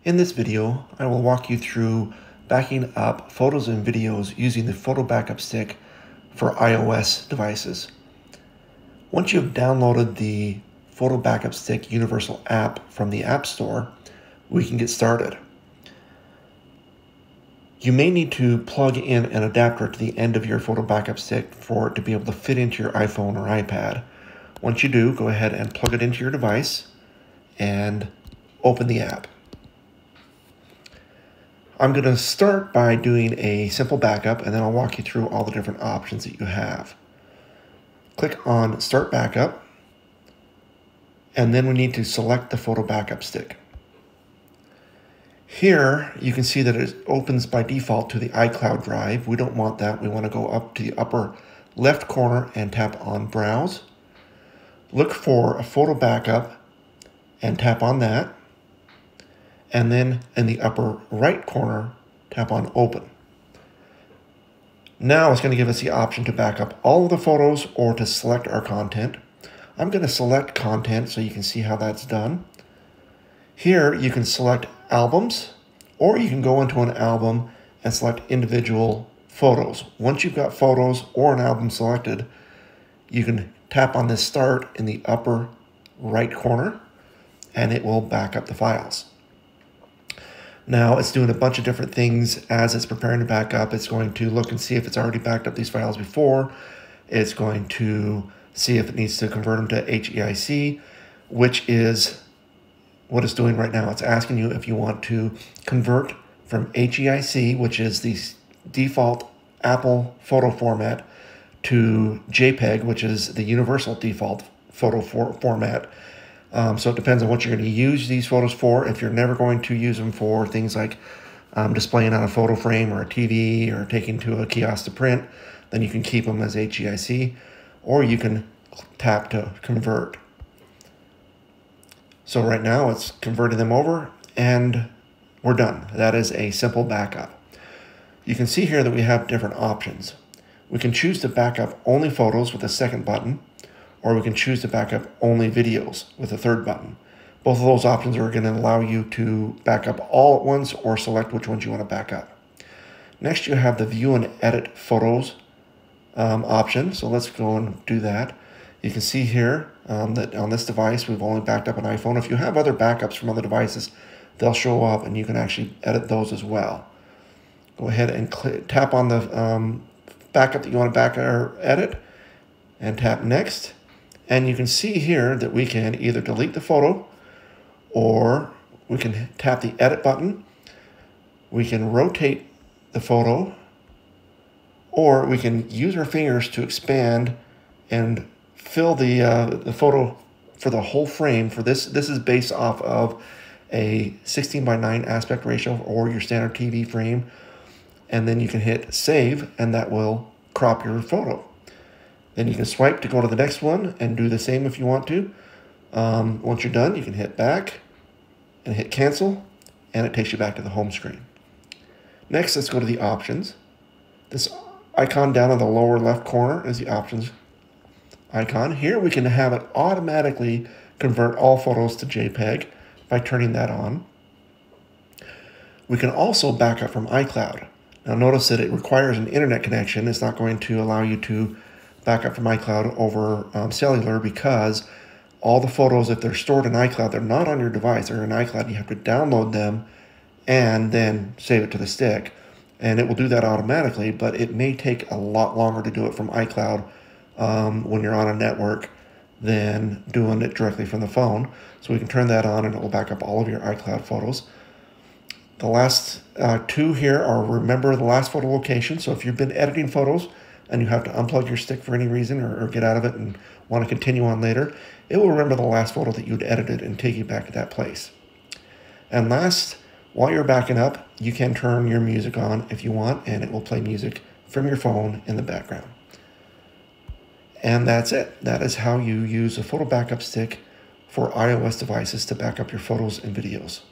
In this video, I will walk you through backing up photos and videos using the photo backup stick for iOS devices. Once you've downloaded the photo backup stick universal app from the App Store, we can get started. You may need to plug in an adapter to the end of your photo backup stick for it to be able to fit into your iPhone or iPad. Once you do, go ahead and plug it into your device and open the app. I'm going to start by doing a simple backup, and then I'll walk you through all the different options that you have. Click on Start Backup, and then we need to select the photo backup stick. Here, you can see that it opens by default to the iCloud drive. We don't want that. We want to go up to the upper left corner and tap on Browse. Look for a photo backup and tap on that. And then in the upper right corner, tap on Open. Now it's going to give us the option to back up all of the photos or to select our content. I'm going to select content so you can see how that's done. Here you can select albums, or you can go into an album and select individual photos. Once you've got photos or an album selected, you can tap on this Start in the upper right corner and it will back up the files. Now it's doing a bunch of different things as it's preparing to back up. It's going to look and see if it's already backed up these files before. It's going to see if it needs to convert them to HEIC, which is what it's doing right now. It's asking you if you want to convert from HEIC, which is the default Apple photo format, to JPEG, which is the universal default photo format. So it depends on what you're going to use these photos for. If you're never going to use them for things like displaying on a photo frame or a TV or taking to a kiosk to print, then you can keep them as HEIC, or you can tap to convert. So right now it's converting them over and we're done. That is a simple backup. You can see here that we have different options. We can choose to back up only photos with the second button, or we can choose to back up only videos with the third button. Both of those options are going to allow you to back up all at once or select which ones you want to back up. Next, you have the View and Edit Photos option. So let's go and do that. You can see here that on this device, we've only backed up an iPhone. If you have other backups from other devices, they'll show up and you can actually edit those as well. Go ahead and tap on the backup that you want to back or edit and tap Next. And you can see here that we can either delete the photo, or we can tap the Edit button. We can rotate the photo, or we can use our fingers to expand and fill the photo for the whole frame. For this is based off of a 16:9 aspect ratio or your standard TV frame. And then you can hit Save, and that will crop your photo. Then you can swipe to go to the next one and do the same if you want to. Once you're done, you can hit back and hit cancel, and it takes you back to the home screen. Next, let's go to the options. This icon down in the lower left corner is the options icon. Here we can have it automatically convert all photos to JPEG by turning that on. We can also back up from iCloud. Now notice that it requires an internet connection. It's not going to allow you to back up from iCloud over cellular, because all the photos, if they're stored in iCloud, they're not on your device. They're in iCloud. You have to download them and then save it to the stick. And it will do that automatically, but it may take a lot longer to do it from iCloud when you're on a network than doing it directly from the phone. So we can turn that on and it will back up all of your iCloud photos. The last two here are remember the last photo location. So if you've been editing photos and you have to unplug your stick for any reason or get out of it and want to continue on later, it will remember the last photo that you'd edited and take you back to that place. And last, while you're backing up, you can turn your music on if you want, and it will play music from your phone in the background. And that's it. That is how you use a photo backup stick for iOS devices to back up your photos and videos.